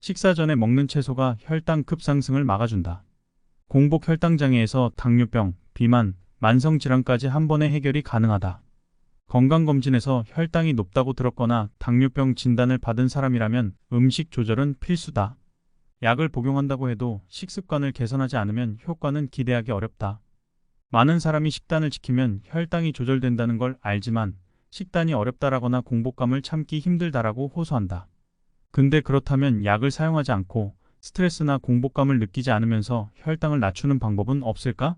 식사 전에 먹는 채소가 혈당 급상승을 막아준다. 공복 혈당장애에서 당뇨병, 비만, 만성질환까지 한 번에 해결이 가능하다. 건강검진에서 혈당이 높다고 들었거나 당뇨병 진단을 받은 사람이라면 음식 조절은 필수다. 약을 복용한다고 해도 식습관을 개선하지 않으면 효과는 기대하기 어렵다. 많은 사람이 식단을 지키면 혈당이 조절된다는 걸 알지만 식단이 어렵다라거나 공복감을 참기 힘들다라고 호소한다. 근데 그렇다면 약을 사용하지 않고 스트레스나 공복감을 느끼지 않으면서 혈당을 낮추는 방법은 없을까?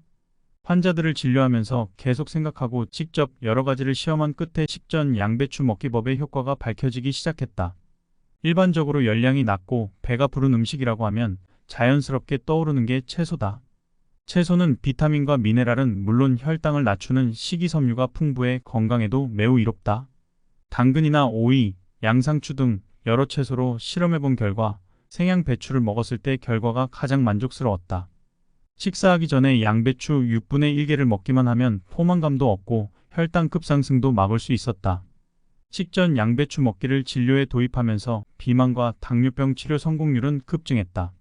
환자들을 진료하면서 계속 생각하고 직접 여러 가지를 시험한 끝에 식전 양배추 먹기법의 효과가 밝혀지기 시작했다. 일반적으로 열량이 낮고 배가 부른 음식이라고 하면 자연스럽게 떠오르는 게 채소다. 채소는 비타민과 미네랄은 물론 혈당을 낮추는 식이섬유가 풍부해 건강에도 매우 이롭다. 당근이나 오이, 양상추 등 여러 채소로 실험해본 결과 생양 배추를 먹었을 때 결과가 가장 만족스러웠다. 식사하기 전에 양배추 6분의 1개를 먹기만 하면 포만감도 없고 혈당 급상승도 막을 수 있었다. 식전 양배추 먹기를 진료에 도입하면서 비만과 당뇨병 치료 성공률은 급증했다.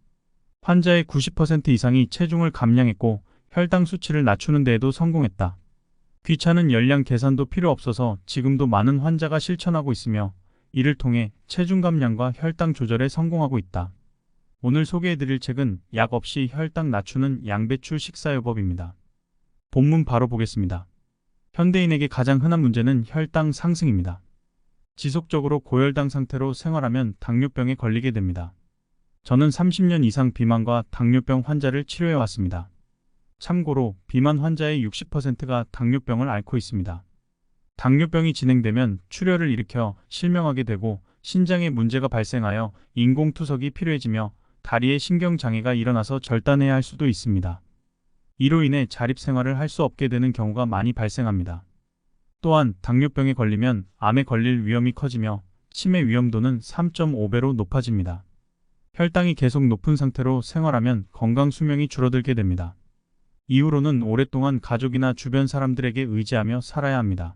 환자의 90% 이상이 체중을 감량했고 혈당 수치를 낮추는 데에도 성공했다. 귀찮은 열량 계산도 필요 없어서 지금도 많은 환자가 실천하고 있으며 이를 통해 체중 감량과 혈당 조절에 성공하고 있다. 오늘 소개해드릴 책은 약 없이 혈당 낮추는 양배추 식사요법입니다. 본문 바로 보겠습니다. 현대인에게 가장 흔한 문제는 혈당 상승입니다. 지속적으로 고혈당 상태로 생활하면 당뇨병에 걸리게 됩니다. 저는 30년 이상 비만과 당뇨병 환자를 치료해 왔습니다. 참고로 비만 환자의 60%가 당뇨병을 앓고 있습니다. 당뇨병이 진행되면 출혈을 일으켜 실명하게 되고 신장에 문제가 발생하여 인공투석이 필요해지며 다리에 신경장애가 일어나서 절단해야 할 수도 있습니다. 이로 인해 자립생활을 할 수 없게 되는 경우가 많이 발생합니다. 또한 당뇨병에 걸리면 암에 걸릴 위험이 커지며 치매 위험도는 3.5배로 높아집니다. 혈당이 계속 높은 상태로 생활하면 건강 수명이 줄어들게 됩니다. 이후로는 오랫동안 가족이나 주변 사람들에게 의지하며 살아야 합니다.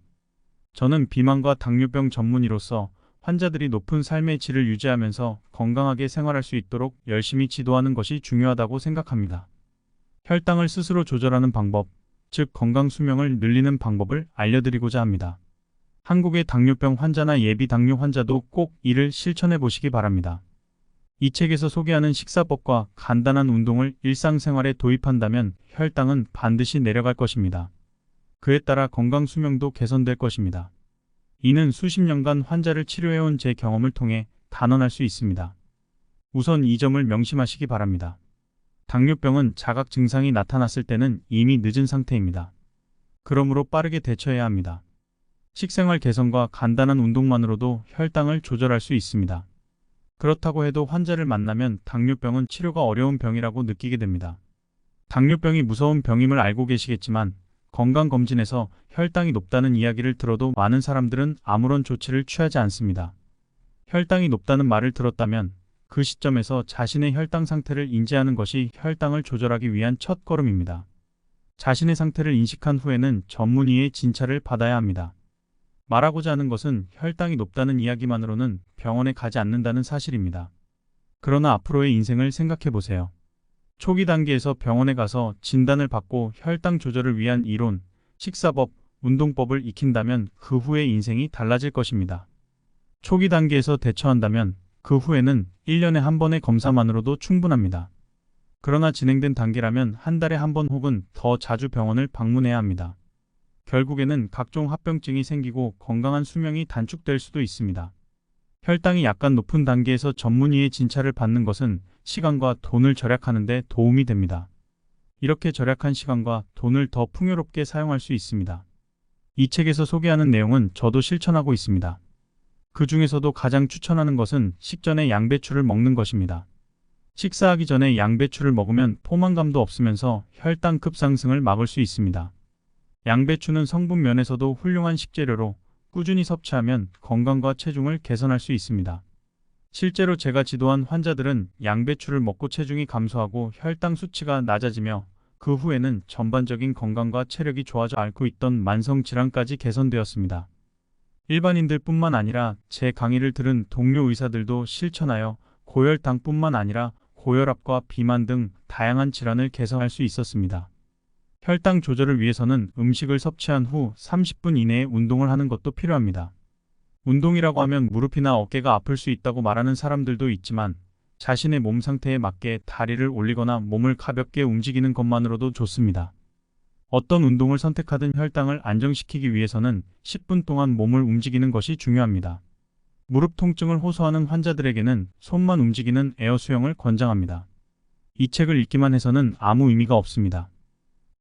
저는 비만과 당뇨병 전문의로서 환자들이 높은 삶의 질을 유지하면서 건강하게 생활할 수 있도록 열심히 지도하는 것이 중요하다고 생각합니다. 혈당을 스스로 조절하는 방법, 즉 건강 수명을 늘리는 방법을 알려드리고자 합니다. 한국의 당뇨병 환자나 예비 당뇨 환자도 꼭 이를 실천해 보시기 바랍니다. 이 책에서 소개하는 식사법과 간단한 운동을 일상생활에 도입한다면 혈당은 반드시 내려갈 것입니다. 그에 따라 건강 수명도 개선될 것입니다. 이는 수십 년간 환자를 치료해온 제 경험을 통해 단언할 수 있습니다. 우선 이 점을 명심하시기 바랍니다. 당뇨병은 자각 증상이 나타났을 때는 이미 늦은 상태입니다. 그러므로 빠르게 대처해야 합니다. 식생활 개선과 간단한 운동만으로도 혈당을 조절할 수 있습니다. 그렇다고 해도 환자를 만나면 당뇨병은 치료가 어려운 병이라고 느끼게 됩니다. 당뇨병이 무서운 병임을 알고 계시겠지만 건강검진에서 혈당이 높다는 이야기를 들어도 많은 사람들은 아무런 조치를 취하지 않습니다. 혈당이 높다는 말을 들었다면 그 시점에서 자신의 혈당 상태를 인지하는 것이 혈당을 조절하기 위한 첫 걸음입니다. 자신의 상태를 인식한 후에는 전문의의 진찰을 받아야 합니다. 말하고자 하는 것은 혈당이 높다는 이야기만으로는 병원에 가지 않는다는 사실입니다. 그러나 앞으로의 인생을 생각해 보세요. 초기 단계에서 병원에 가서 진단을 받고 혈당 조절을 위한 이론, 식사법, 운동법을 익힌다면 그 후의 인생이 달라질 것입니다. 초기 단계에서 대처한다면 그 후에는 1년에 한 번의 검사만으로도 충분합니다. 그러나 진행된 단계라면 한 달에 한 번 혹은 더 자주 병원을 방문해야 합니다. 결국에는 각종 합병증이 생기고 건강한 수명이 단축될 수도 있습니다. 혈당이 약간 높은 단계에서 전문의의 진찰을 받는 것은 시간과 돈을 절약하는 데 도움이 됩니다. 이렇게 절약한 시간과 돈을 더 풍요롭게 사용할 수 있습니다. 이 책에서 소개하는 내용은 저도 실천하고 있습니다. 그 중에서도 가장 추천하는 것은 식전에 양배추를 먹는 것입니다. 식사하기 전에 양배추를 먹으면 포만감도 없으면서 혈당 급상승을 막을 수 있습니다. 양배추는 성분 면에서도 훌륭한 식재료로 꾸준히 섭취하면 건강과 체중을 개선할 수 있습니다. 실제로 제가 지도한 환자들은 양배추를 먹고 체중이 감소하고 혈당 수치가 낮아지며 그 후에는 전반적인 건강과 체력이 좋아져 앓고 있던 만성질환까지 개선되었습니다. 일반인들 뿐만 아니라 제 강의를 들은 동료 의사들도 실천하여 고혈당뿐만 아니라 고혈압과 비만 등 다양한 질환을 개선할 수 있었습니다. 혈당 조절을 위해서는 음식을 섭취한 후 30분 이내에 운동을 하는 것도 필요합니다. 운동이라고 하면 무릎이나 어깨가 아플 수 있다고 말하는 사람들도 있지만 자신의 몸 상태에 맞게 다리를 올리거나 몸을 가볍게 움직이는 것만으로도 좋습니다. 어떤 운동을 선택하든 혈당을 안정시키기 위해서는 10분 동안 몸을 움직이는 것이 중요합니다. 무릎 통증을 호소하는 환자들에게는 손만 움직이는 에어 수영을 권장합니다. 이 책을 읽기만 해서는 아무 의미가 없습니다.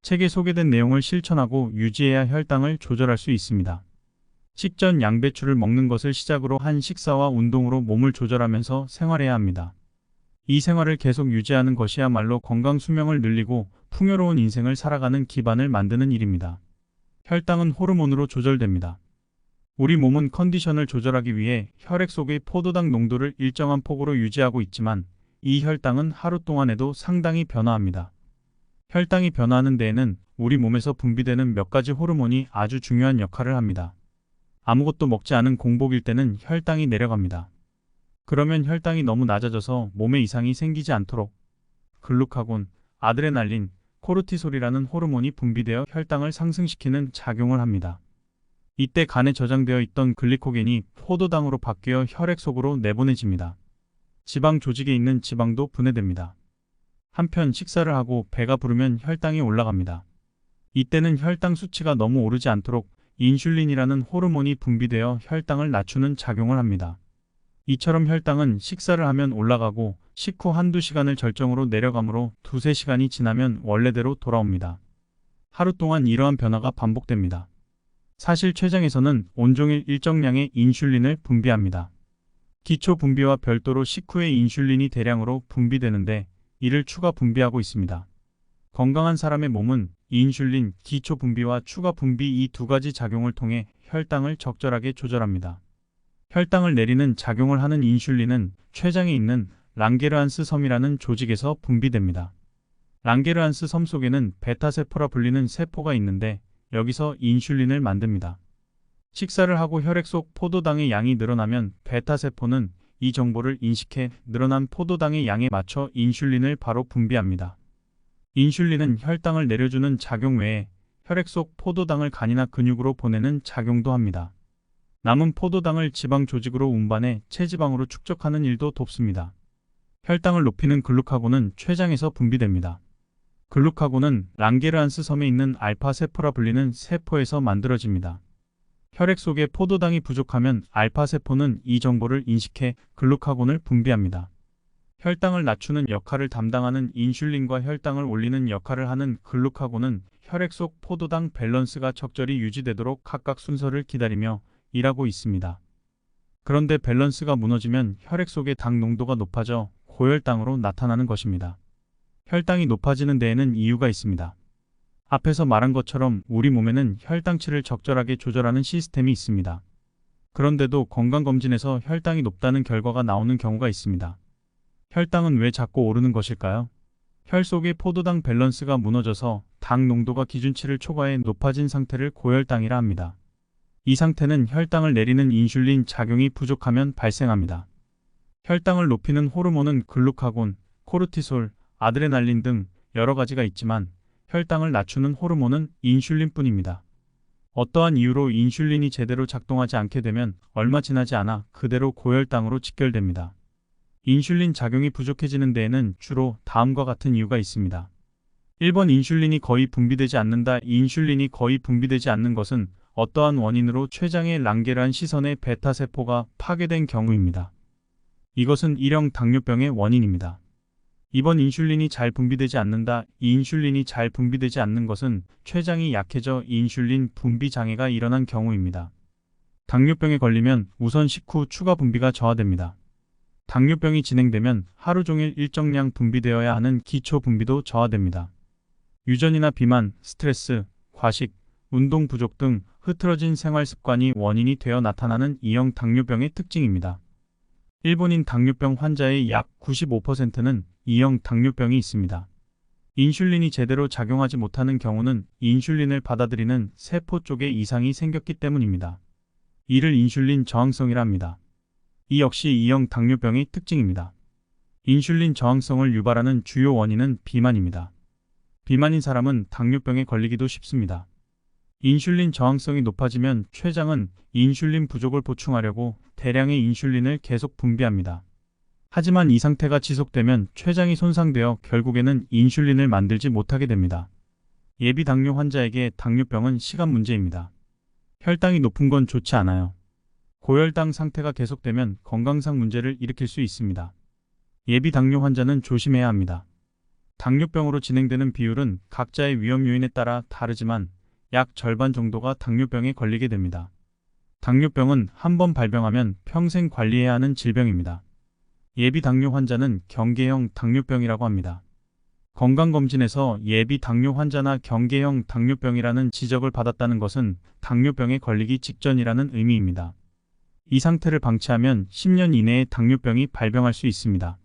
책에 소개된 내용을 실천하고 유지해야 혈당을 조절할 수 있습니다. 식전 양배추를 먹는 것을 시작으로 한 식사와 운동으로 몸을 조절하면서 생활해야 합니다. 이 생활을 계속 유지하는 것이야말로 건강 수명을 늘리고 풍요로운 인생을 살아가는 기반을 만드는 일입니다. 혈당은 호르몬으로 조절됩니다. 우리 몸은 컨디션을 조절하기 위해 혈액 속의 포도당 농도를 일정한 폭으로 유지하고 있지만 이 혈당은 하루 동안에도 상당히 변화합니다. 혈당이 변화하는 데에는 우리 몸에서 분비되는 몇 가지 호르몬이 아주 중요한 역할을 합니다. 아무것도 먹지 않은 공복일 때는 혈당이 내려갑니다. 그러면 혈당이 너무 낮아져서 몸에 이상이 생기지 않도록 글루카곤, 아드레날린, 코르티솔이라는 호르몬이 분비되어 혈당을 상승시키는 작용을 합니다. 이때 간에 저장되어 있던 글리코겐이 포도당으로 바뀌어 혈액 속으로 내보내집니다. 지방 조직에 있는 지방도 분해됩니다. 한편 식사를 하고 배가 부르면 혈당이 올라갑니다. 이때는 혈당 수치가 너무 오르지 않도록 인슐린이라는 호르몬이 분비되어 혈당을 낮추는 작용을 합니다. 이처럼 혈당은 식사를 하면 올라가고 식후 한두 시간을 절정으로 내려가므로 두세 시간이 지나면 원래대로 돌아옵니다. 하루 동안 이러한 변화가 반복됩니다. 사실 췌장에서는 온종일 일정량의 인슐린을 분비합니다. 기초 분비와 별도로 식후에 인슐린이 대량으로 분비되는데 이를 추가 분비하고 있습니다. 건강한 사람의 몸은 인슐린, 기초 분비와 추가 분비 이 두 가지 작용을 통해 혈당을 적절하게 조절합니다. 혈당을 내리는 작용을 하는 인슐린은 췌장에 있는 랑게르한스 섬이라는 조직에서 분비됩니다. 랑게르한스 섬 속에는 베타세포라 불리는 세포가 있는데 여기서 인슐린을 만듭니다. 식사를 하고 혈액 속 포도당의 양이 늘어나면 베타세포는 이 정보를 인식해 늘어난 포도당의 양에 맞춰 인슐린을 바로 분비합니다. 인슐린은 혈당을 내려주는 작용 외에 혈액 속 포도당을 간이나 근육으로 보내는 작용도 합니다. 남은 포도당을 지방 조직으로 운반해 체지방으로 축적하는 일도 돕습니다. 혈당을 높이는 글루카곤은 췌장에서 분비됩니다. 글루카곤은 랑게르한스 섬에 있는 알파세포라 불리는 세포에서 만들어집니다. 혈액 속에 포도당이 부족하면 알파세포는 이 정보를 인식해 글루카곤을 분비합니다. 혈당을 낮추는 역할을 담당하는 인슐린과 혈당을 올리는 역할을 하는 글루카곤은 혈액 속 포도당 밸런스가 적절히 유지되도록 각각 순서를 기다리며 일하고 있습니다. 그런데 밸런스가 무너지면 혈액 속의 당 농도가 높아져 고혈당으로 나타나는 것입니다. 혈당이 높아지는 데에는 이유가 있습니다. 앞에서 말한 것처럼 우리 몸에는 혈당치를 적절하게 조절하는 시스템이 있습니다. 그런데도 건강검진에서 혈당이 높다는 결과가 나오는 경우가 있습니다. 혈당은 왜 자꾸 오르는 것일까요? 혈 속의 포도당 밸런스가 무너져서 당 농도가 기준치를 초과해 높아진 상태를 고혈당이라 합니다. 이 상태는 혈당을 내리는 인슐린 작용이 부족하면 발생합니다. 혈당을 높이는 호르몬은 글루카곤, 코르티솔, 아드레날린 등 여러 가지가 있지만 혈당을 낮추는 호르몬은 인슐린뿐입니다. 어떠한 이유로 인슐린이 제대로 작동하지 않게 되면 얼마 지나지 않아 그대로 고혈당으로 직결됩니다. 인슐린 작용이 부족해지는 데에는 주로 다음과 같은 이유가 있습니다. 1번 인슐린이 거의 분비되지 않는다. 인슐린이 거의 분비되지 않는 것은 어떠한 원인으로 췌장의 랑게르한 시선의 베타세포가 파괴된 경우입니다. 이것은 일형 당뇨병의 원인입니다. 2번 인슐린이 잘 분비되지 않는다. 인슐린이 잘 분비되지 않는 것은 췌장이 약해져 인슐린 분비 장애가 일어난 경우입니다. 당뇨병에 걸리면 우선 식후 추가 분비가 저하됩니다. 당뇨병이 진행되면 하루 종일 일정량 분비되어야 하는 기초 분비도 저하됩니다. 유전이나 비만, 스트레스, 과식, 운동 부족 등 흐트러진 생활 습관이 원인이 되어 나타나는 E형 당뇨병의 특징입니다. 일본인 당뇨병 환자의 약 95%는 E형 당뇨병이 있습니다. 인슐린이 제대로 작용하지 못하는 경우는 인슐린을 받아들이는 세포 쪽에 이상이 생겼기 때문입니다. 이를 인슐린 저항성이라 합니다. 이 역시 E형 당뇨병의 특징입니다. 인슐린 저항성을 유발하는 주요 원인은 비만입니다. 비만인 사람은 당뇨병에 걸리기도 쉽습니다. 인슐린 저항성이 높아지면 췌장은 인슐린 부족을 보충하려고 대량의 인슐린을 계속 분비합니다. 하지만 이 상태가 지속되면 췌장이 손상되어 결국에는 인슐린을 만들지 못하게 됩니다. 예비 당뇨 환자에게 당뇨병은 시간 문제입니다. 혈당이 높은 건 좋지 않아요. 고혈당 상태가 계속되면 건강상 문제를 일으킬 수 있습니다. 예비 당뇨 환자는 조심해야 합니다. 당뇨병으로 진행되는 비율은 각자의 위험 요인에 따라 다르지만 약 절반 정도가 당뇨병에 걸리게 됩니다. 당뇨병은 한번 발병하면 평생 관리해야 하는 질병입니다. 예비 당뇨 환자는 경계형 당뇨병이라고 합니다. 건강검진에서 예비 당뇨 환자나 경계형 당뇨병이라는 지적을 받았다는 것은 당뇨병에 걸리기 직전이라는 의미입니다. 이 상태를 방치하면 10년 이내에 당뇨병이 발병할 수 있습니다.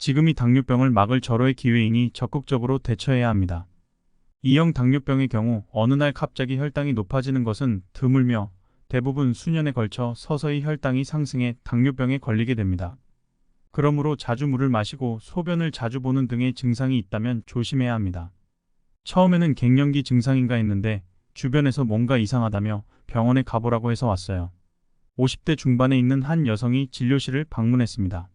지금이 당뇨병을 막을 절호의 기회이니 적극적으로 대처해야 합니다. E형 당뇨병의 경우 어느 날 갑자기 혈당이 높아지는 것은 드물며 대부분 수년에 걸쳐 서서히 혈당이 상승해 당뇨병에 걸리게 됩니다. 그러므로 자주 물을 마시고 소변을 자주 보는 등의 증상이 있다면 조심해야 합니다. 처음에는 갱년기 증상인가 했는데 주변에서 뭔가 이상하다며 병원에 가보라고 해서 왔어요. 50대 중반에 있는 한 여성이 진료실을 방문했습니다.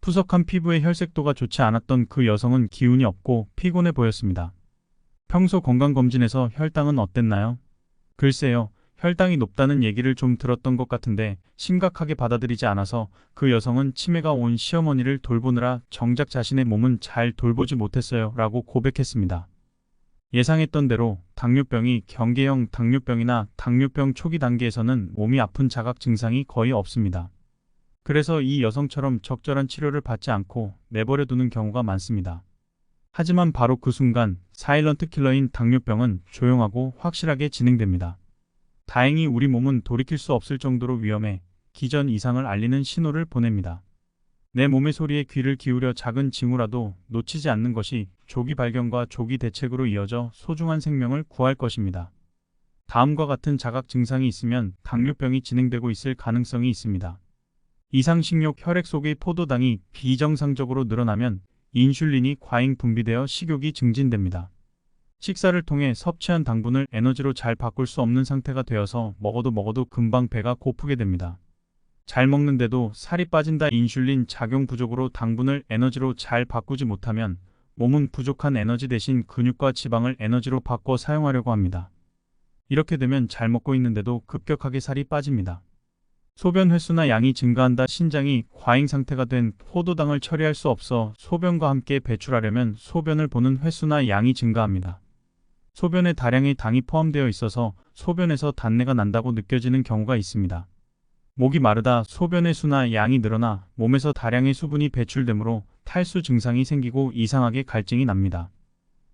푸석한 피부에 혈색도가 좋지 않았던 그 여성은 기운이 없고 피곤해 보였습니다. 평소 건강검진에서 혈당은 어땠나요? 글쎄요, 혈당이 높다는 얘기를 좀 들었던 것 같은데 심각하게 받아들이지 않아서 그 여성은 치매가 온 시어머니를 돌보느라 정작 자신의 몸은 잘 돌보지 못했어요 라고 고백했습니다. 예상했던 대로 당뇨병이 경계형 당뇨병이나 당뇨병 초기 단계에서는 몸이 아픈 자각 증상이 거의 없습니다. 그래서 이 여성처럼 적절한 치료를 받지 않고 내버려 두는 경우가 많습니다. 하지만 바로 그 순간 사일런트 킬러인 당뇨병은 조용하고 확실하게 진행됩니다. 다행히 우리 몸은 돌이킬 수 없을 정도로 위험해 기전 이상을 알리는 신호를 보냅니다. 내 몸의 소리에 귀를 기울여 작은 징후라도 놓치지 않는 것이 조기 발견과 조기 대책으로 이어져 소중한 생명을 구할 것입니다. 다음과 같은 자각 증상이 있으면 당뇨병이 진행되고 있을 가능성이 있습니다. 이상 식욕, 혈액 속의 포도당이 비정상적으로 늘어나면 인슐린이 과잉 분비되어 식욕이 증진됩니다. 식사를 통해 섭취한 당분을 에너지로 잘 바꿀 수 없는 상태가 되어서 먹어도 금방 배가 고프게 됩니다. 잘 먹는데도 살이 빠진다. 인슐린 작용 부족으로 당분을 에너지로 잘 바꾸지 못하면 몸은 부족한 에너지 대신 근육과 지방을 에너지로 바꿔 사용하려고 합니다. 이렇게 되면 잘 먹고 있는데도 급격하게 살이 빠집니다. 소변 횟수나 양이 증가한다. 신장이 과잉 상태가 된 포도당을 처리할 수 없어 소변과 함께 배출하려면 소변을 보는 횟수나 양이 증가합니다. 소변에 다량의 당이 포함되어 있어서 소변에서 단내가 난다고 느껴지는 경우가 있습니다. 목이 마르다 소변의 수나 양이 늘어나 몸에서 다량의 수분이 배출되므로 탈수 증상이 생기고 이상하게 갈증이 납니다.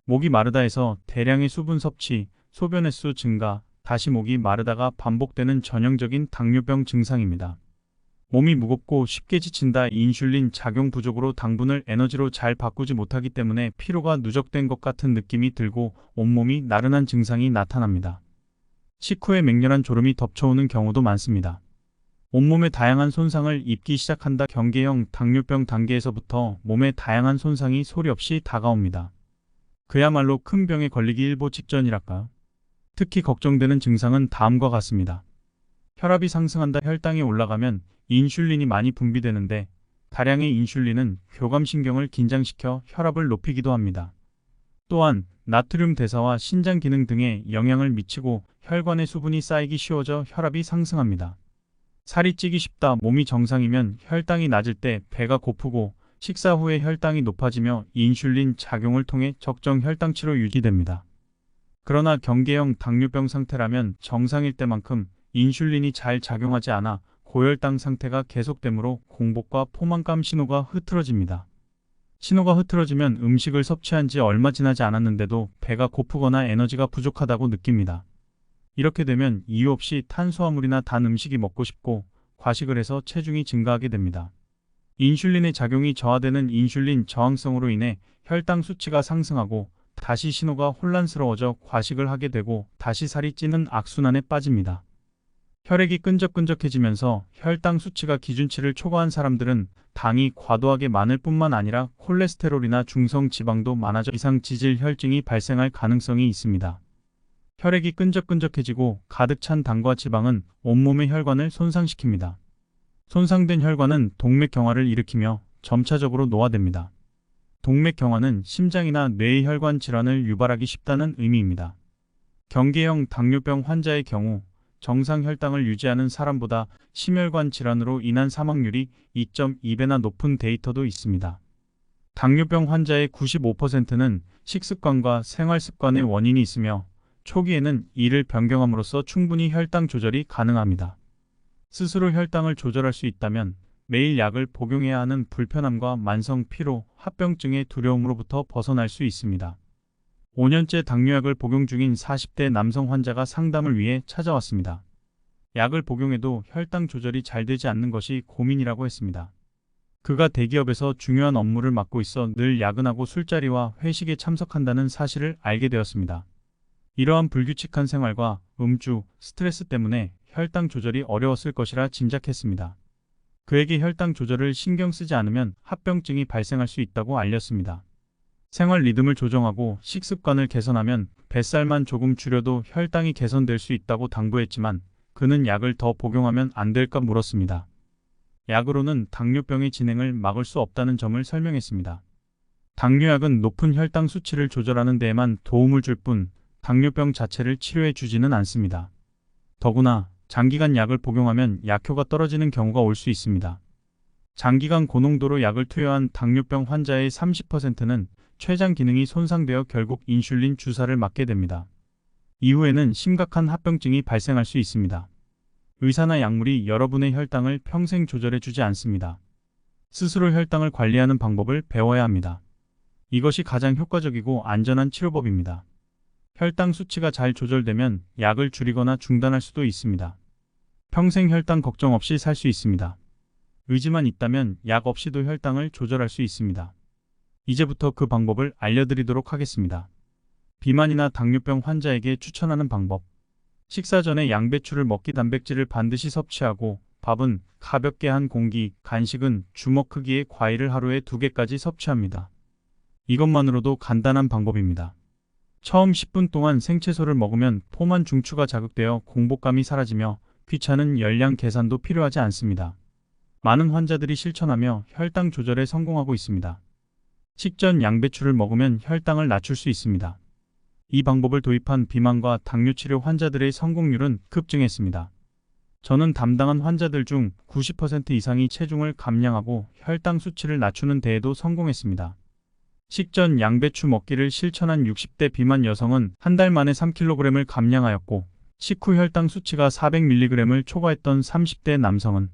목이 마르다 해서 대량의 수분 섭취, 소변 횟수 증가, 다시 목이 마르다가 반복되는 전형적인 당뇨병 증상입니다. 몸이 무겁고 쉽게 지친다. 인슐린 작용 부족으로 당분을 에너지로 잘 바꾸지 못하기 때문에 피로가 누적된 것 같은 느낌이 들고 온몸이 나른한 증상이 나타납니다. 식후에 맹렬한 졸음이 덮쳐오는 경우도 많습니다. 온몸에 다양한 손상을 입기 시작한다. 경계형 당뇨병 단계에서부터 몸에 다양한 손상이 소리 없이 다가옵니다. 그야말로 큰 병에 걸리기 일보 직전이랄까요? 특히 걱정되는 증상은 다음과 같습니다. 혈압이 상승한다. 혈당이 올라가면 인슐린이 많이 분비되는데 다량의 인슐린은 교감신경을 긴장시켜 혈압을 높이기도 합니다. 또한 나트륨 대사와 신장 기능 등에 영향을 미치고 혈관에 수분이 쌓이기 쉬워져 혈압이 상승합니다. 살이 찌기 쉽다. 몸이 정상이면 혈당이 낮을 때 배가 고프고 식사 후에 혈당이 높아지며 인슐린 작용을 통해 적정 혈당치로 유지됩니다. 그러나 경계형 당뇨병 상태라면 정상일 때만큼 인슐린이 잘 작용하지 않아 고혈당 상태가 계속되므로 공복과 포만감 신호가 흐트러집니다. 신호가 흐트러지면 음식을 섭취한 지 얼마 지나지 않았는데도 배가 고프거나 에너지가 부족하다고 느낍니다. 이렇게 되면 이유 없이 탄수화물이나 단 음식이 먹고 싶고 과식을 해서 체중이 증가하게 됩니다. 인슐린의 작용이 저하되는 인슐린 저항성으로 인해 혈당 수치가 상승하고 다시 신호가 혼란스러워져 과식을 하게 되고 다시 살이 찌는 악순환에 빠집니다. 혈액이 끈적끈적해지면서 혈당 수치가 기준치를 초과한 사람들은 당이 과도하게 많을 뿐만 아니라 콜레스테롤이나 중성 지방도 많아져 이상 지질 혈증이 발생할 가능성이 있습니다. 혈액이 끈적끈적해지고 가득 찬 당과 지방은 온몸의 혈관을 손상시킵니다. 손상된 혈관은 동맥경화를 일으키며 점차적으로 노화됩니다. 동맥경화는 심장이나 뇌의 혈관 질환을 유발하기 쉽다는 의미입니다. 경계형 당뇨병 환자의 경우 정상 혈당을 유지하는 사람보다 심혈관 질환으로 인한 사망률이 2.2배나 높은 데이터도 있습니다. 당뇨병 환자의 95%는 식습관과 생활습관의 원인이 있으며 초기에는 이를 변경함으로써 충분히 혈당 조절이 가능합니다. 스스로 혈당을 조절할 수 있다면 매일 약을 복용해야 하는 불편함과 만성 피로, 합병증의 두려움으로부터 벗어날 수 있습니다. 5년째 당뇨약을 복용 중인 40대 남성 환자가 상담을 위해 찾아왔습니다. 약을 복용해도 혈당 조절이 잘 되지 않는 것이 고민이라고 했습니다. 그가 대기업에서 중요한 업무를 맡고 있어 늘 야근하고 술자리와 회식에 참석한다는 사실을 알게 되었습니다. 이러한 불규칙한 생활과 음주, 스트레스 때문에 혈당 조절이 어려웠을 것이라 짐작했습니다. 그에게 혈당 조절을 신경 쓰지 않으면 합병증이 발생할 수 있다고 알렸습니다. 생활 리듬을 조정하고 식습관을 개선하면 뱃살만 조금 줄여도 혈당이 개선될 수 있다고 당부했지만 그는 약을 더 복용하면 안 될까 물었습니다. 약으로는 당뇨병의 진행을 막을 수 없다는 점을 설명했습니다. 당뇨약은 높은 혈당 수치를 조절하는 데에만 도움을 줄 뿐 당뇨병 자체를 치료해 주지는 않습니다. 더구나 장기간 약을 복용하면 약효가 떨어지는 경우가 올 수 있습니다. 장기간 고농도로 약을 투여한 당뇨병 환자의 30%는 췌장 기능이 손상되어 결국 인슐린 주사를 맞게 됩니다. 이후에는 심각한 합병증이 발생할 수 있습니다. 의사나 약물이 여러분의 혈당을 평생 조절해 주지 않습니다. 스스로 혈당을 관리하는 방법을 배워야 합니다. 이것이 가장 효과적이고 안전한 치료법입니다. 혈당 수치가 잘 조절되면 약을 줄이거나 중단할 수도 있습니다. 평생 혈당 걱정 없이 살 수 있습니다. 의지만 있다면 약 없이도 혈당을 조절할 수 있습니다. 이제부터 그 방법을 알려드리도록 하겠습니다. 비만이나 당뇨병 환자에게 추천하는 방법. 식사 전에 양배추를 먹기 단백질을 반드시 섭취하고 밥은 가볍게 한 공기, 간식은 주먹 크기의 과일을 하루에 2개까지 섭취합니다. 이것만으로도 간단한 방법입니다. 처음 10분 동안 생채소를 먹으면 포만 중추가 자극되어 공복감이 사라지며 귀찮은 열량 계산도 필요하지 않습니다. 많은 환자들이 실천하며 혈당 조절에 성공하고 있습니다. 식전 양배추를 먹으면 혈당을 낮출 수 있습니다. 이 방법을 도입한 비만과 당뇨 치료 환자들의 성공률은 급증했습니다. 저는 담당한 환자들 중 90% 이상이 체중을 감량하고 혈당 수치를 낮추는 데에도 성공했습니다. 식전 양배추 먹기를 실천한 60대 비만 여성은 한 달 만에 3kg을 감량하였고 식후 혈당 수치가 400mg을 초과했던 30대 남성은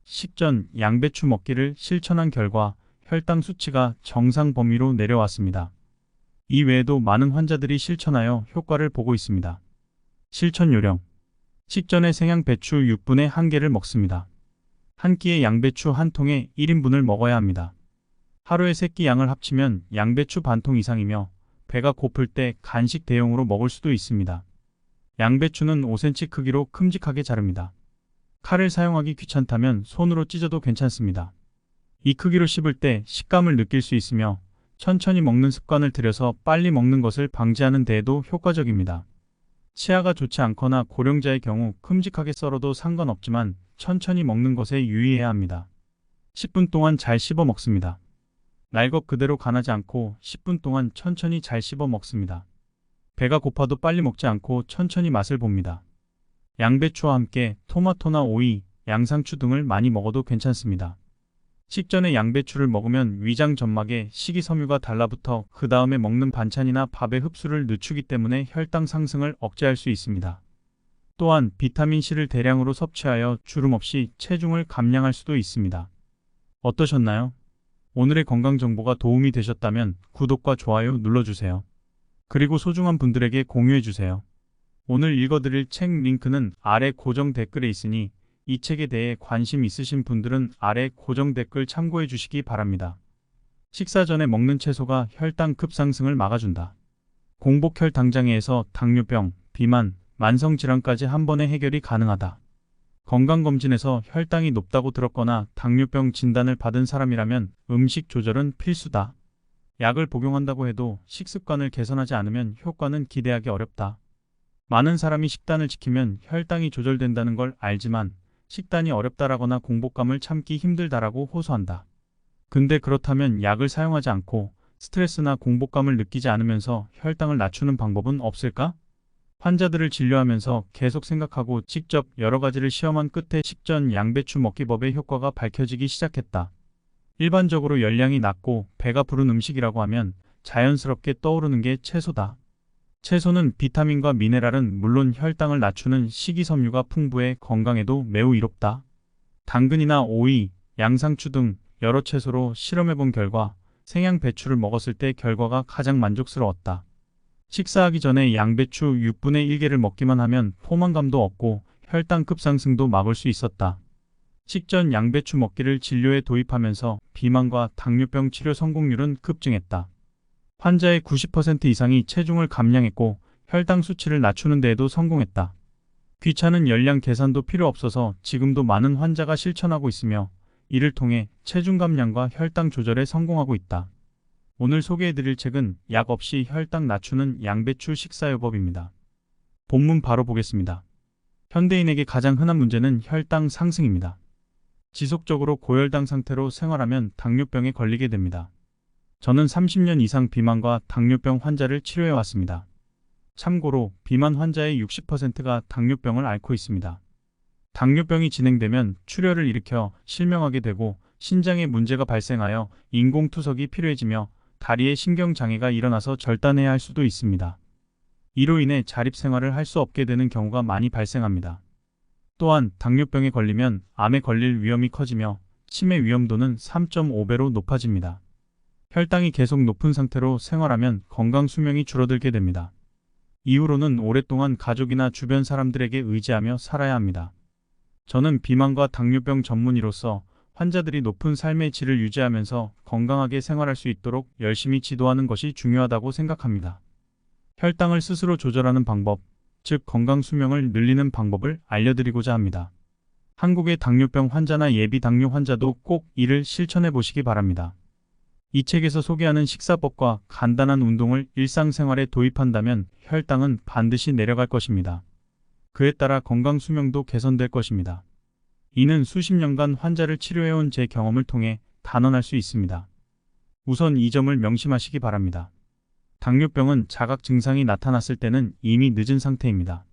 식전 양배추 먹기를 실천한 결과 혈당 수치가 정상 범위로 내려왔습니다. 이 외에도 많은 환자들이 실천하여 효과를 보고 있습니다. 실천 요령. 식전에 생양 배추 6분의 1개를 먹습니다. 한 끼의 양배추 한 통에 1인분을 먹어야 합니다. 하루에 3끼 양을 합치면 양배추 반통 이상이며 배가 고플 때 간식 대용으로 먹을 수도 있습니다. 양배추는 5cm 크기로 큼직하게 자릅니다. 칼을 사용하기 귀찮다면 손으로 찢어도 괜찮습니다. 이 크기로 씹을 때 식감을 느낄 수 있으며 천천히 먹는 습관을 들여서 빨리 먹는 것을 방지하는 데에도 효과적입니다. 치아가 좋지 않거나 고령자의 경우 큼직하게 썰어도 상관없지만 천천히 먹는 것에 유의해야 합니다. 10분 동안 잘 씹어 먹습니다. 날 것 그대로 간하지 않고 10분 동안 천천히 잘 씹어 먹습니다. 배가 고파도 빨리 먹지 않고 천천히 맛을 봅니다. 양배추와 함께 토마토나 오이, 양상추 등을 많이 먹어도 괜찮습니다. 식전에 양배추를 먹으면 위장 점막에 식이섬유가 달라붙어 그 다음에 먹는 반찬이나 밥의 흡수를 늦추기 때문에 혈당 상승을 억제할 수 있습니다. 또한 비타민C를 대량으로 섭취하여 주름 없이 체중을 감량할 수도 있습니다. 어떠셨나요? 오늘의 건강 정보가 도움이 되셨다면 구독과 좋아요 눌러주세요. 그리고 소중한 분들에게 공유해주세요. 오늘 읽어드릴 책 링크는 아래 고정 댓글에 있으니 이 책에 대해 관심 있으신 분들은 아래 고정 댓글 참고해 주시기 바랍니다. 식사 전에 먹는 채소가 혈당 급상승을 막아준다. 공복혈당장애에서 당뇨병, 비만, 만성질환까지 한 번에 해결이 가능하다. 건강검진에서 혈당이 높다고 들었거나 당뇨병 진단을 받은 사람이라면 음식 조절은 필수다. 약을 복용한다고 해도 식습관을 개선하지 않으면 효과는 기대하기 어렵다. 많은 사람이 식단을 지키면 혈당이 조절된다는 걸 알지만 식단이 어렵다라거나 공복감을 참기 힘들다라고 호소한다. 근데 그렇다면 약을 사용하지 않고 스트레스나 공복감을 느끼지 않으면서 혈당을 낮추는 방법은 없을까? 환자들을 진료하면서 계속 생각하고 직접 여러 가지를 시험한 끝에 식전 양배추 먹기법의 효과가 밝혀지기 시작했다. 일반적으로 열량이 낮고 배가 부른 음식이라고 하면 자연스럽게 떠오르는 게 채소다. 채소는 비타민과 미네랄은 물론 혈당을 낮추는 식이섬유가 풍부해 건강에도 매우 이롭다. 당근이나 오이, 양상추 등 여러 채소로 실험해본 결과 생양 배추를 먹었을 때 결과가 가장 만족스러웠다. 식사하기 전에 양배추 6분의 1개를 먹기만 하면 포만감도 없고 혈당 급상승도 막을 수 있었다. 식전 양배추 먹기를 진료에 도입하면서 비만과 당뇨병 치료 성공률은 급증했다. 환자의 90% 이상이 체중을 감량했고 혈당 수치를 낮추는 데에도 성공했다. 귀찮은 열량 계산도 필요 없어서 지금도 많은 환자가 실천하고 있으며 이를 통해 체중 감량과 혈당 조절에 성공하고 있다. 오늘 소개해드릴 책은 약 없이 혈당 낮추는 양배추 식사요법입니다. 본문 바로 보겠습니다. 현대인에게 가장 흔한 문제는 혈당 상승입니다. 지속적으로 고혈당 상태로 생활하면 당뇨병에 걸리게 됩니다. 저는 30년 이상 비만과 당뇨병 환자를 치료해 왔습니다. 참고로 비만 환자의 60%가 당뇨병을 앓고 있습니다. 당뇨병이 진행되면 출혈을 일으켜 실명하게 되고 신장에 문제가 발생하여 인공투석이 필요해지며 다리에 신경장애가 일어나서 절단해야 할 수도 있습니다. 이로 인해 자립생활을 할 수 없게 되는 경우가 많이 발생합니다. 또한 당뇨병에 걸리면 암에 걸릴 위험이 커지며 치매 위험도는 3.5배로 높아집니다. 혈당이 계속 높은 상태로 생활하면 건강 수명이 줄어들게 됩니다. 이후로는 오랫동안 가족이나 주변 사람들에게 의지하며 살아야 합니다. 저는 비만과 당뇨병 전문의로서 환자들이 높은 삶의 질을 유지하면서 건강하게 생활할 수 있도록 열심히 지도하는 것이 중요하다고 생각합니다. 혈당을 스스로 조절하는 방법, 즉 건강 수명을 늘리는 방법을 알려드리고자 합니다. 한국의 당뇨병 환자나 예비 당뇨 환자도 꼭 이를 실천해 보시기 바랍니다. 이 책에서 소개하는 식사법과 간단한 운동을 일상생활에 도입한다면 혈당은 반드시 내려갈 것입니다. 그에 따라 건강 수명도 개선될 것입니다. 이는 수십 년간 환자를 치료해온 제 경험을 통해 단언할 수 있습니다. 우선 이 점을 명심하시기 바랍니다. 당뇨병은 자각 증상이 나타났을 때는 이미 늦은 상태입니다.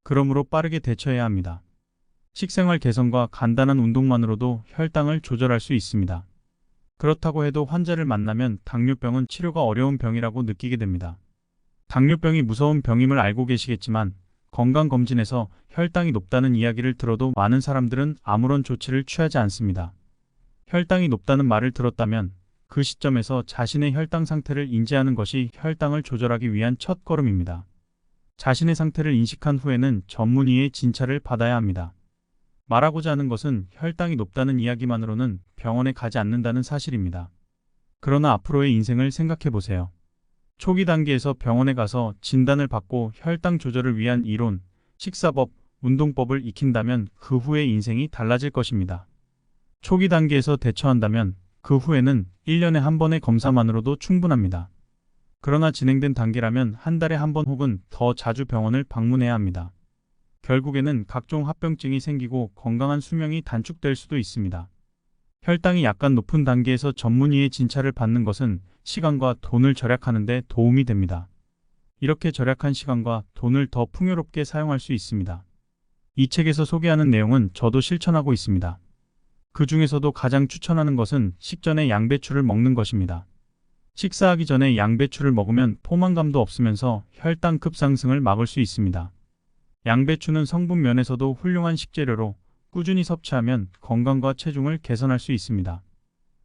그러므로 빠르게 대처해야 합니다. 식생활 개선과 간단한 운동만으로도 혈당을 조절할 수 있습니다. 그렇다고 해도 환자를 만나면 당뇨병은 치료가 어려운 병이라고 느끼게 됩니다. 당뇨병이 무서운 병임을 알고 계시겠지만 건강검진에서 혈당이 높다는 이야기를 들어도 많은 사람들은 아무런 조치를 취하지 않습니다. 혈당이 높다는 말을 들었다면 그 시점에서 자신의 혈당 상태를 인지하는 것이 혈당을 조절하기 위한 첫 걸음입니다. 자신의 상태를 인식한 후에는 전문의의 진찰을 받아야 합니다. 말하고자 하는 것은 혈당이 높다는 이야기만으로는 병원에 가지 않는다는 사실입니다. 그러나 앞으로의 인생을 생각해 보세요. 초기 단계에서 병원에 가서 진단을 받고 혈당 조절을 위한 이론, 식사법, 운동법을 익힌다면 그 후의 인생이 달라질 것입니다. 초기 단계에서 대처한다면 그 후에는 1년에 한 번의 검사만으로도 충분합니다. 그러나 진행된 단계라면 한 달에 한 번 혹은 더 자주 병원을 방문해야 합니다. 결국에는 각종 합병증이 생기고 건강한 수명이 단축될 수도 있습니다. 혈당이 약간 높은 단계에서 전문의의 진찰을 받는 것은 시간과 돈을 절약하는 데 도움이 됩니다. 이렇게 절약한 시간과 돈을 더 풍요롭게 사용할 수 있습니다. 이 책에서 소개하는 내용은 저도 실천하고 있습니다. 그 중에서도 가장 추천하는 것은 식전에 양배추를 먹는 것입니다. 식사하기 전에 양배추를 먹으면 포만감도 없으면서 혈당 급상승을 막을 수 있습니다. 양배추는 성분 면에서도 훌륭한 식재료로 꾸준히 섭취하면 건강과 체중을 개선할 수 있습니다.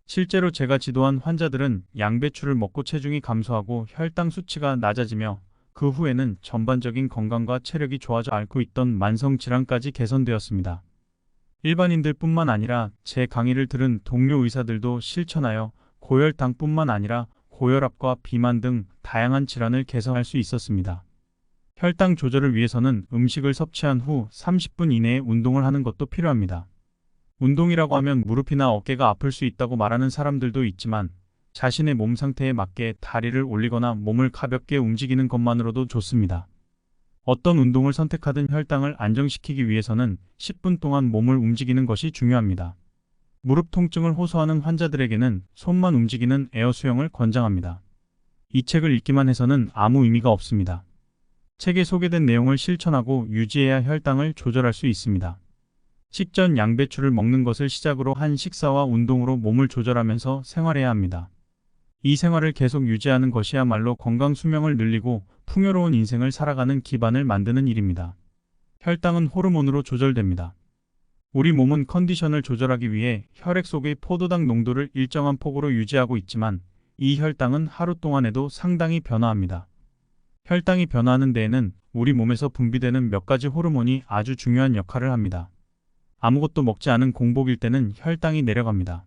실제로 제가 지도한 환자들은 양배추를 먹고 체중이 감소하고 혈당 수치가 낮아지며 그 후에는 전반적인 건강과 체력이 좋아져 앓고 있던 만성질환까지 개선되었습니다. 일반인들 뿐만 아니라 제 강의를 들은 동료 의사들도 실천하여 고혈당뿐만 아니라 고혈압과 비만 등 다양한 질환을 개선할 수 있었습니다. 혈당 조절을 위해서는 음식을 섭취한 후 30분 이내에 운동을 하는 것도 필요합니다. 운동이라고 하면 무릎이나 어깨가 아플 수 있다고 말하는 사람들도 있지만 자신의 몸 상태에 맞게 다리를 올리거나 몸을 가볍게 움직이는 것만으로도 좋습니다. 어떤 운동을 선택하든 혈당을 안정시키기 위해서는 10분 동안 몸을 움직이는 것이 중요합니다. 무릎 통증을 호소하는 환자들에게는 손만 움직이는 에어 수영을 권장합니다. 이 책을 읽기만 해서는 아무 의미가 없습니다. 책에 소개된 내용을 실천하고 유지해야 혈당을 조절할 수 있습니다. 식전 양배추를 먹는 것을 시작으로 한 식사와 운동으로 몸을 조절하면서 생활해야 합니다. 이 생활을 계속 유지하는 것이야말로 건강 수명을 늘리고 풍요로운 인생을 살아가는 기반을 만드는 일입니다. 혈당은 호르몬으로 조절됩니다. 우리 몸은 컨디션을 조절하기 위해 혈액 속의 포도당 농도를 일정한 폭으로 유지하고 있지만 이 혈당은 하루 동안에도 상당히 변화합니다. 혈당이 변화하는 데에는 우리 몸에서 분비되는 몇 가지 호르몬이 아주 중요한 역할을 합니다. 아무것도 먹지 않은 공복일 때는 혈당이 내려갑니다.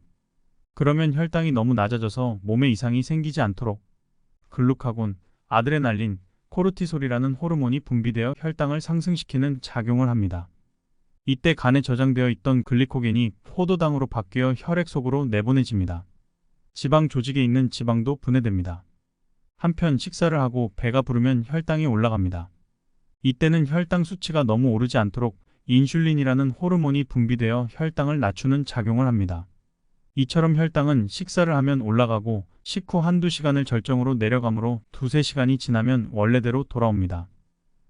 그러면 혈당이 너무 낮아져서 몸에 이상이 생기지 않도록 글루카곤, 아드레날린, 코르티솔이라는 호르몬이 분비되어 혈당을 상승시키는 작용을 합니다. 이때 간에 저장되어 있던 글리코겐이 포도당으로 바뀌어 혈액 속으로 내보내집니다. 지방 조직에 있는 지방도 분해됩니다. 한편 식사를 하고 배가 부르면 혈당이 올라갑니다. 이때는 혈당 수치가 너무 오르지 않도록 인슐린이라는 호르몬이 분비되어 혈당을 낮추는 작용을 합니다. 이처럼 혈당은 식사를 하면 올라가고 식후 한두 시간을 절정으로 내려가므로 두세 시간이 지나면 원래대로 돌아옵니다.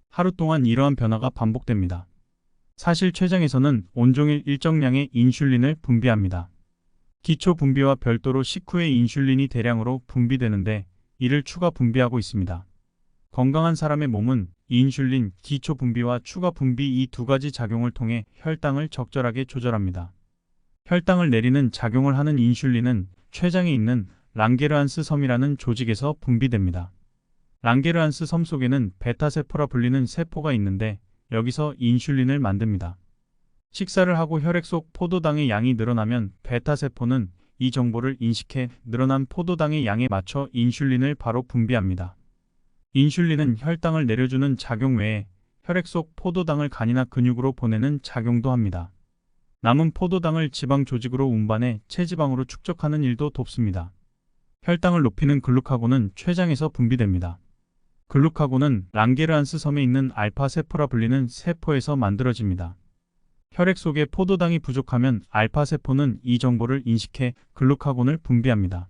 하루 동안 이러한 변화가 반복됩니다. 사실 췌장에서는 온종일 일정량의 인슐린을 분비합니다. 기초 분비와 별도로 식후에 인슐린이 대량으로 분비되는데 이를 추가 분비하고 있습니다. 건강한 사람의 몸은 인슐린, 기초 분비와 추가 분비 이 두 가지 작용을 통해 혈당을 적절하게 조절합니다. 혈당을 내리는 작용을 하는 인슐린은 췌장에 있는 랑게르한스 섬이라는 조직에서 분비됩니다. 랑게르한스 섬 속에는 베타세포라 불리는 세포가 있는데 여기서 인슐린을 만듭니다. 식사를 하고 혈액 속 포도당의 양이 늘어나면 베타세포는 이 정보를 인식해 늘어난 포도당의 양에 맞춰 인슐린을 바로 분비합니다. 인슐린은 혈당을 내려주는 작용 외에 혈액 속 포도당을 간이나 근육으로 보내는 작용도 합니다. 남은 포도당을 지방 조직으로 운반해 체지방으로 축적하는 일도 돕습니다. 혈당을 높이는 글루카곤은 췌장에서 분비됩니다. 글루카곤은 랑게르한스 섬에 있는 알파세포라 불리는 세포에서 만들어집니다. 혈액 속에 포도당이 부족하면 알파세포는 이 정보를 인식해 글루카곤을 분비합니다.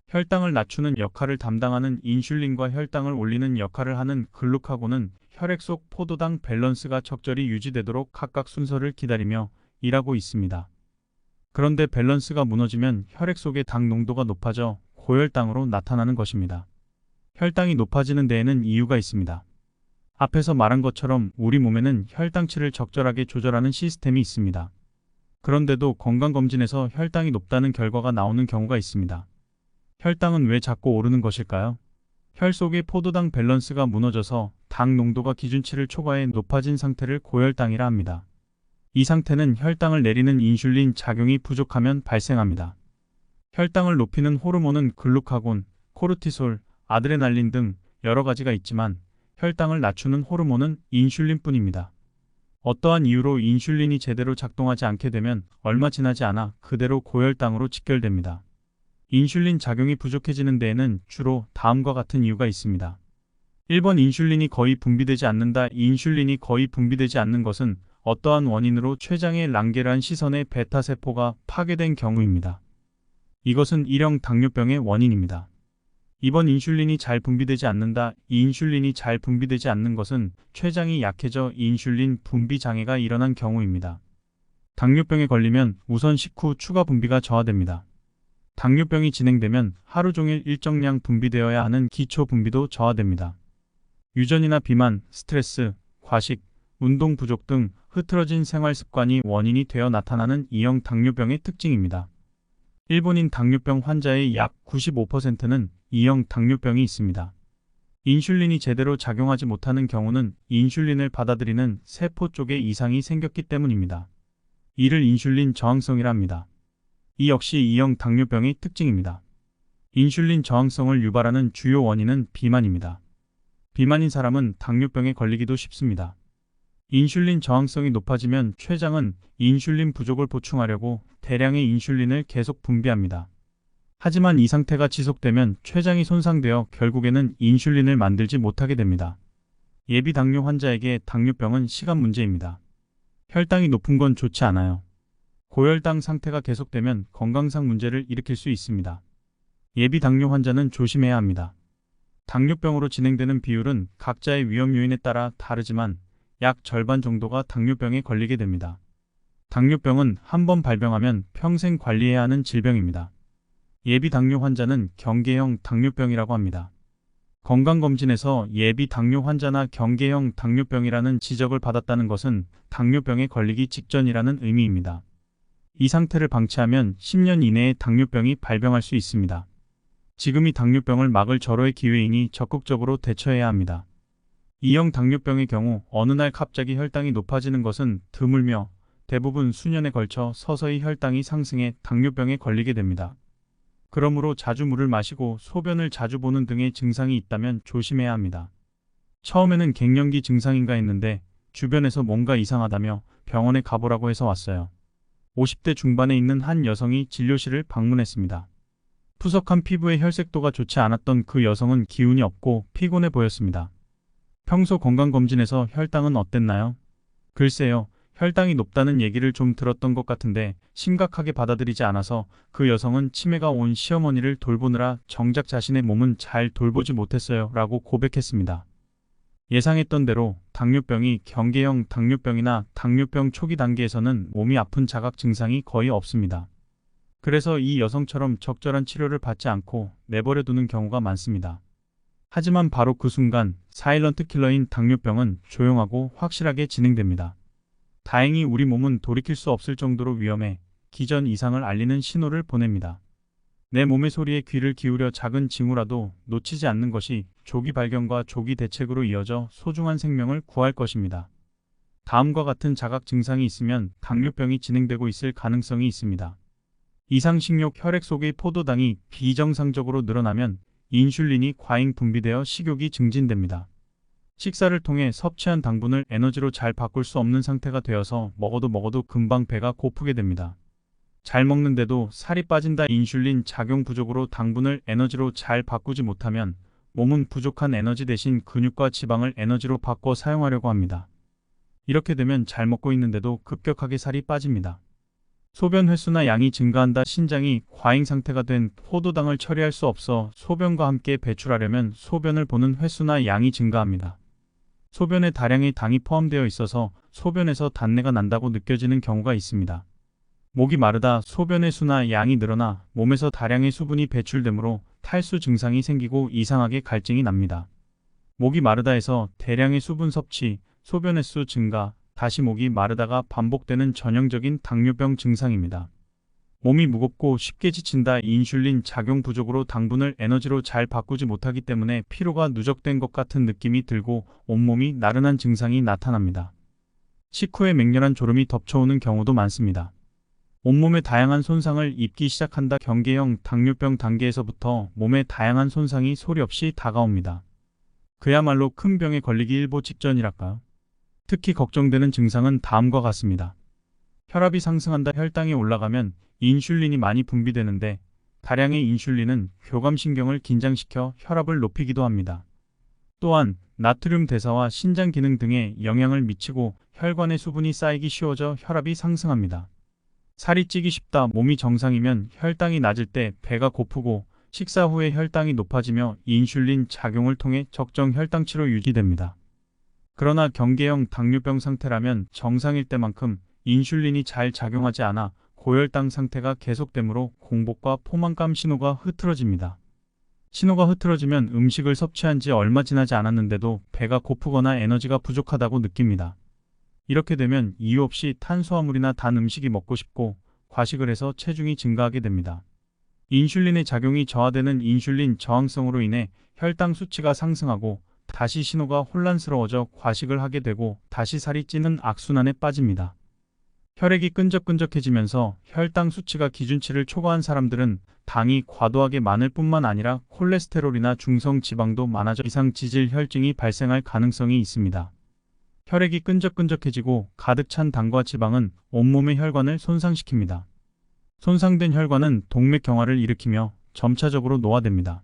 혈당을 낮추는 역할을 담당하는 인슐린과 혈당을 올리는 역할을 하는 글루카곤은 혈액 속 포도당 밸런스가 적절히 유지되도록 각각 순서를 기다리며 일하고 있습니다. 그런데 밸런스가 무너지면 혈액 속의 당 농도가 높아져 고혈당으로 나타나는 것입니다. 혈당이 높아지는 데에는 이유가 있습니다. 앞에서 말한 것처럼 우리 몸에는 혈당치를 적절하게 조절하는 시스템이 있습니다. 그런데도 건강검진에서 혈당이 높다는 결과가 나오는 경우가 있습니다. 혈당은 왜 자꾸 오르는 것일까요? 혈 속의 포도당 밸런스가 무너져서 당 농도가 기준치를 초과해 높아진 상태를 고혈당이라 합니다. 이 상태는 혈당을 내리는 인슐린 작용이 부족하면 발생합니다. 혈당을 높이는 호르몬은 글루카곤, 코르티솔, 아드레날린 등 여러 가지가 있지만 혈당을 낮추는 호르몬은 인슐린뿐입니다. 어떠한 이유로 인슐린이 제대로 작동하지 않게 되면 얼마 지나지 않아 그대로 고혈당으로 직결됩니다. 인슐린 작용이 부족해지는 데에는 주로 다음과 같은 이유가 있습니다. 1번 인슐린이 거의 분비되지 않는다. 인슐린이 거의 분비되지 않는 것은 어떠한 원인으로 췌장의 랑게르한 시선의 베타세포가 파괴된 경우입니다. 이것은 일형 당뇨병의 원인입니다. 2번 인슐린이 잘 분비되지 않는다. 이 인슐린이 잘 분비되지 않는 것은 췌장이 약해져 인슐린 분비 장애가 일어난 경우입니다. 당뇨병에 걸리면 우선 식후 추가 분비가 저하됩니다. 당뇨병이 진행되면 하루 종일 일정량 분비되어야 하는 기초 분비도 저하됩니다. 유전이나 비만, 스트레스, 과식, 운동 부족 등 흐트러진 생활 습관이 원인이 되어 나타나는 E형 당뇨병의 특징입니다. 일본인 당뇨병 환자의 약 95%는 E형 당뇨병이 있습니다. 인슐린이 제대로 작용하지 못하는 경우는 인슐린을 받아들이는 세포 쪽에 이상이 생겼기 때문입니다. 이를 인슐린 저항성이라 합니다. 이 역시 E형 당뇨병의 특징입니다. 인슐린 저항성을 유발하는 주요 원인은 비만입니다. 비만인 사람은 당뇨병에 걸리기도 쉽습니다. 인슐린 저항성이 높아지면 췌장은 인슐린 부족을 보충하려고 대량의 인슐린을 계속 분비합니다. 하지만 이 상태가 지속되면 췌장이 손상되어 결국에는 인슐린을 만들지 못하게 됩니다. 예비 당뇨 환자에게 당뇨병은 시간 문제입니다. 혈당이 높은 건 좋지 않아요. 고혈당 상태가 계속되면 건강상 문제를 일으킬 수 있습니다. 예비 당뇨 환자는 조심해야 합니다. 당뇨병으로 진행되는 비율은 각자의 위험 요인에 따라 다르지만 약 절반 정도가 당뇨병에 걸리게 됩니다. 당뇨병은 한번 발병하면 평생 관리해야 하는 질병입니다. 예비 당뇨 환자는 경계형 당뇨병이라고 합니다. 건강검진에서 예비 당뇨 환자나 경계형 당뇨병이라는 지적을 받았다는 것은 당뇨병에 걸리기 직전이라는 의미입니다. 이 상태를 방치하면 10년 이내에 당뇨병이 발병할 수 있습니다. 지금이 당뇨병을 막을 절호의 기회이니 적극적으로 대처해야 합니다. E형 당뇨병의 경우 어느 날 갑자기 혈당이 높아지는 것은 드물며 대부분 수년에 걸쳐 서서히 혈당이 상승해 당뇨병에 걸리게 됩니다. 그러므로 자주 물을 마시고 소변을 자주 보는 등의 증상이 있다면 조심해야 합니다. 처음에는 갱년기 증상인가 했는데 주변에서 뭔가 이상하다며 병원에 가보라고 해서 왔어요. 50대 중반에 있는 한 여성이 진료실을 방문했습니다. 푸석한 피부에 혈색도가 좋지 않았던 그 여성은 기운이 없고 피곤해 보였습니다. 평소 건강검진에서 혈당은 어땠나요? 글쎄요. 혈당이 높다는 얘기를 좀 들었던 것 같은데 심각하게 받아들이지 않아서 그 여성은 치매가 온 시어머니를 돌보느라 정작 자신의 몸은 잘 돌보지 못했어요 라고 고백했습니다. 예상했던 대로 당뇨병이 경계형 당뇨병이나 당뇨병 초기 단계에서는 몸이 아픈 자각 증상이 거의 없습니다. 그래서 이 여성처럼 적절한 치료를 받지 않고 내버려 두는 경우가 많습니다. 하지만 바로 그 순간 사일런트 킬러인 당뇨병은 조용하고 확실하게 진행됩니다. 다행히 우리 몸은 돌이킬 수 없을 정도로 위험해 기전 이상을 알리는 신호를 보냅니다. 내 몸의 소리에 귀를 기울여 작은 징후라도 놓치지 않는 것이 조기 발견과 조기 대책으로 이어져 소중한 생명을 구할 것입니다. 다음과 같은 자각 증상이 있으면 당뇨병이 진행되고 있을 가능성이 있습니다. 이상식욕 혈액 속의 포도당이 비정상적으로 늘어나면 인슐린이 과잉 분비되어 식욕이 증진됩니다. 식사를 통해 섭취한 당분을 에너지로 잘 바꿀 수 없는 상태가 되어서 먹어도 금방 배가 고프게 됩니다. 잘 먹는데도 살이 빠진다. 인슐린 작용 부족으로 당분을 에너지로 잘 바꾸지 못하면 몸은 부족한 에너지 대신 근육과 지방을 에너지로 바꿔 사용하려고 합니다. 이렇게 되면 잘 먹고 있는데도 급격하게 살이 빠집니다. 소변 횟수나 양이 증가한다. 신장이 과잉 상태가 된 포도당을 처리할 수 없어 소변과 함께 배출하려면 소변을 보는 횟수나 양이 증가합니다. 소변에 다량의 당이 포함되어 있어서 소변에서 단내가 난다고 느껴지는 경우가 있습니다. 목이 마르다 소변의 수나 양이 늘어나 몸에서 다량의 수분이 배출되므로 탈수 증상이 생기고 이상하게 갈증이 납니다. 목이 마르다 해서 대량의 수분 섭취, 소변 횟수 증가, 다시 목이 마르다가 반복되는 전형적인 당뇨병 증상입니다. 몸이 무겁고 쉽게 지친다. 인슐린 작용 부족으로 당분을 에너지로 잘 바꾸지 못하기 때문에 피로가 누적된 것 같은 느낌이 들고 온몸이 나른한 증상이 나타납니다. 식후에 맹렬한 졸음이 덮쳐오는 경우도 많습니다. 온몸에 다양한 손상을 입기 시작한다. 경계형 당뇨병 단계에서부터 몸에 다양한 손상이 소리 없이 다가옵니다. 그야말로 큰 병에 걸리기 일보 직전이랄까요? 특히 걱정되는 증상은 다음과 같습니다. 혈압이 상승한다. 혈당이 올라가면 인슐린이 많이 분비되는데 다량의 인슐린은 교감신경을 긴장시켜 혈압을 높이기도 합니다. 또한 나트륨 대사와 신장 기능 등에 영향을 미치고 혈관에 수분이 쌓이기 쉬워져 혈압이 상승합니다. 살이 찌기 쉽다. 몸이 정상이면 혈당이 낮을 때 배가 고프고 식사 후에 혈당이 높아지며 인슐린 작용을 통해 적정 혈당치로 유지됩니다. 그러나 경계형 당뇨병 상태라면 정상일 때만큼 인슐린이 잘 작용하지 않아 고혈당 상태가 계속되므로 공복과 포만감 신호가 흐트러집니다. 신호가 흐트러지면 음식을 섭취한 지 얼마 지나지 않았는데도 배가 고프거나 에너지가 부족하다고 느낍니다. 이렇게 되면 이유 없이 탄수화물이나 단 음식이 먹고 싶고 과식을 해서 체중이 증가하게 됩니다. 인슐린의 작용이 저하되는 인슐린 저항성으로 인해 혈당 수치가 상승하고 다시 신호가 혼란스러워져 과식을 하게 되고 다시 살이 찌는 악순환에 빠집니다. 혈액이 끈적끈적해지면서 혈당 수치가 기준치를 초과한 사람들은 당이 과도하게 많을 뿐만 아니라 콜레스테롤이나 중성 지방도 많아져 이상 지질 혈증이 발생할 가능성이 있습니다. 혈액이 끈적끈적해지고 가득 찬 당과 지방은 온몸의 혈관을 손상시킵니다. 손상된 혈관은 동맥경화를 일으키며 점차적으로 노화됩니다.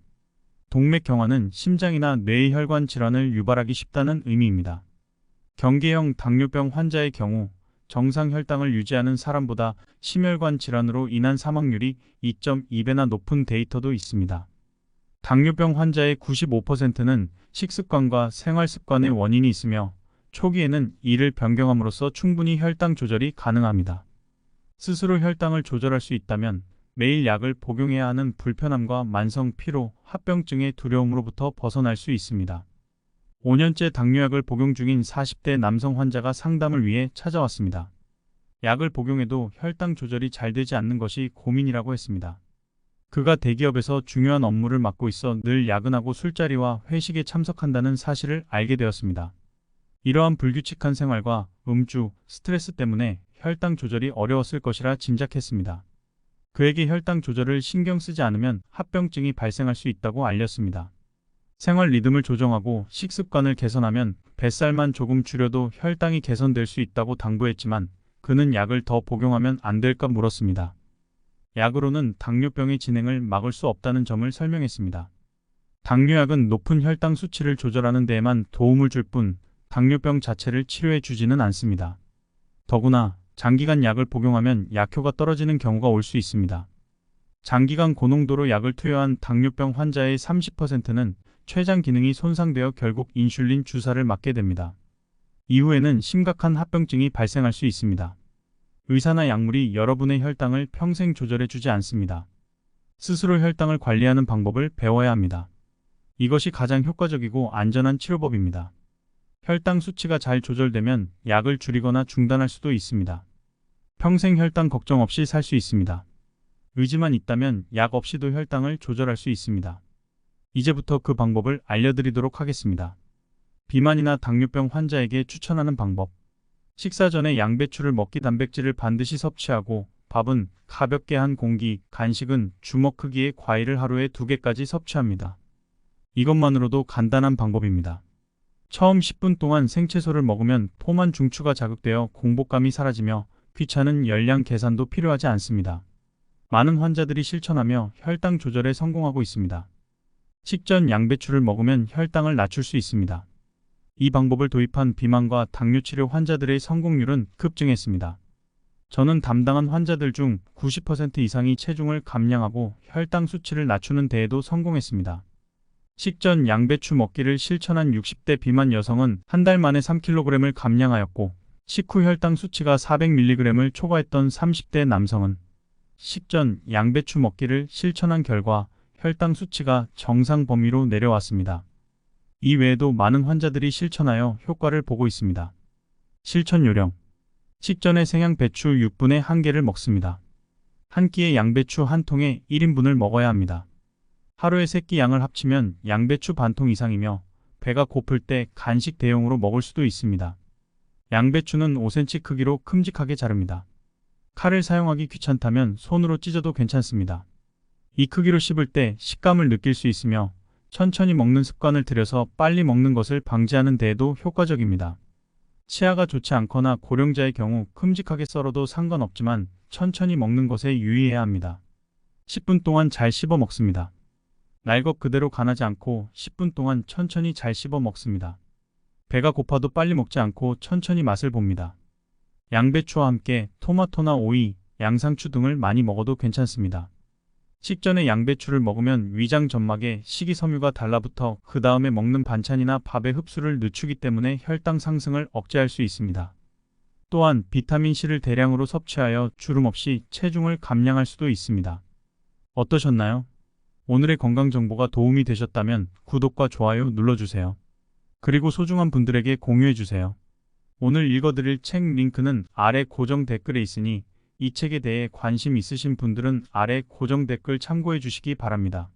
동맥경화는 심장이나 뇌의 혈관 질환을 유발하기 쉽다는 의미입니다. 경계형 당뇨병 환자의 경우 정상 혈당을 유지하는 사람보다 심혈관 질환으로 인한 사망률이 2.2배나 높은 데이터도 있습니다. 당뇨병 환자의 95%는 식습관과 생활습관의 원인이 있으며 초기에는 이를 변경함으로써 충분히 혈당 조절이 가능합니다. 스스로 혈당을 조절할 수 있다면 매일 약을 복용해야 하는 불편함과 만성 피로, 합병증의 두려움으로부터 벗어날 수 있습니다. 5년째 당뇨약을 복용 중인 40대 남성 환자가 상담을 위해 찾아왔습니다. 약을 복용해도 혈당 조절이 잘 되지 않는 것이 고민이라고 했습니다. 그가 대기업에서 중요한 업무를 맡고 있어 늘 야근하고 술자리와 회식에 참석한다는 사실을 알게 되었습니다. 이러한 불규칙한 생활과 음주, 스트레스 때문에 혈당 조절이 어려웠을 것이라 짐작했습니다. 그에게 혈당 조절을 신경 쓰지 않으면 합병증이 발생할 수 있다고 알렸습니다. 생활 리듬을 조정하고 식습관을 개선하면 뱃살만 조금 줄여도 혈당이 개선될 수 있다고 당부했지만 그는 약을 더 복용하면 안 될까 물었습니다. 약으로는 당뇨병의 진행을 막을 수 없다는 점을 설명했습니다. 당뇨약은 높은 혈당 수치를 조절하는 데에만 도움을 줄 뿐 당뇨병 자체를 치료해 주지는 않습니다. 더구나 장기간 약을 복용하면 약효가 떨어지는 경우가 올 수 있습니다. 장기간 고농도로 약을 투여한 당뇨병 환자의 30%는 췌장 기능이 손상되어 결국 인슐린 주사를 맞게 됩니다. 이후에는 심각한 합병증이 발생할 수 있습니다. 의사나 약물이 여러분의 혈당을 평생 조절해 주지 않습니다. 스스로 혈당을 관리하는 방법을 배워야 합니다. 이것이 가장 효과적이고 안전한 치료법입니다. 혈당 수치가 잘 조절되면 약을 줄이거나 중단할 수도 있습니다. 평생 혈당 걱정 없이 살 수 있습니다. 의지만 있다면 약 없이도 혈당을 조절할 수 있습니다. 이제부터 그 방법을 알려드리도록 하겠습니다. 비만이나 당뇨병 환자에게 추천하는 방법. 식사 전에 양배추를 먹기 단백질을 반드시 섭취하고 밥은 가볍게 한 공기, 간식은 주먹 크기의 과일을 하루에 2개까지 섭취합니다. 이것만으로도 간단한 방법입니다. 처음 10분 동안 생채소를 먹으면 포만 중추가 자극되어 공복감이 사라지며 귀찮은 열량 계산도 필요하지 않습니다. 많은 환자들이 실천하며 혈당 조절에 성공하고 있습니다. 식전 양배추를 먹으면 혈당을 낮출 수 있습니다. 이 방법을 도입한 비만과 당뇨 치료 환자들의 성공률은 급증했습니다. 저는 담당한 환자들 중 90% 이상이 체중을 감량하고 혈당 수치를 낮추는 데에도 성공했습니다. 식전 양배추 먹기를 실천한 60대 비만 여성은 한 달 만에 3kg을 감량하였고 식후 혈당 수치가 400mg을 초과했던 30대 남성은 식전 양배추 먹기를 실천한 결과 혈당 수치가 정상 범위로 내려왔습니다. 이 외에도 많은 환자들이 실천하여 효과를 보고 있습니다. 실천 요령. 식전에 생양 배추 6분의 1개를 먹습니다. 한 끼의 양배추 한 통에 1인분을 먹어야 합니다. 하루에 3끼 양을 합치면 양배추 반통 이상이며 배가 고플 때 간식 대용으로 먹을 수도 있습니다. 양배추는 5cm 크기로 큼직하게 자릅니다. 칼을 사용하기 귀찮다면 손으로 찢어도 괜찮습니다. 이 크기로 씹을 때 식감을 느낄 수 있으며 천천히 먹는 습관을 들여서 빨리 먹는 것을 방지하는 데에도 효과적입니다. 치아가 좋지 않거나 고령자의 경우 큼직하게 썰어도 상관없지만 천천히 먹는 것에 유의해야 합니다. 10분 동안 잘 씹어 먹습니다. 날 것 그대로 간하지 않고 10분 동안 천천히 잘 씹어 먹습니다. 배가 고파도 빨리 먹지 않고 천천히 맛을 봅니다. 양배추와 함께 토마토나 오이, 양상추 등을 많이 먹어도 괜찮습니다. 식전에 양배추를 먹으면 위장 점막에 식이섬유가 달라붙어 그 다음에 먹는 반찬이나 밥의 흡수를 늦추기 때문에 혈당 상승을 억제할 수 있습니다. 또한 비타민C를 대량으로 섭취하여 주름 없이 체중을 감량할 수도 있습니다. 어떠셨나요? 오늘의 건강 정보가 도움이 되셨다면 구독과 좋아요 눌러주세요. 그리고 소중한 분들에게 공유해주세요. 오늘 읽어드릴 책 링크는 아래 고정 댓글에 있으니 이 책에 대해 관심 있으신 분들은 아래 고정 댓글 참고해 주시기 바랍니다.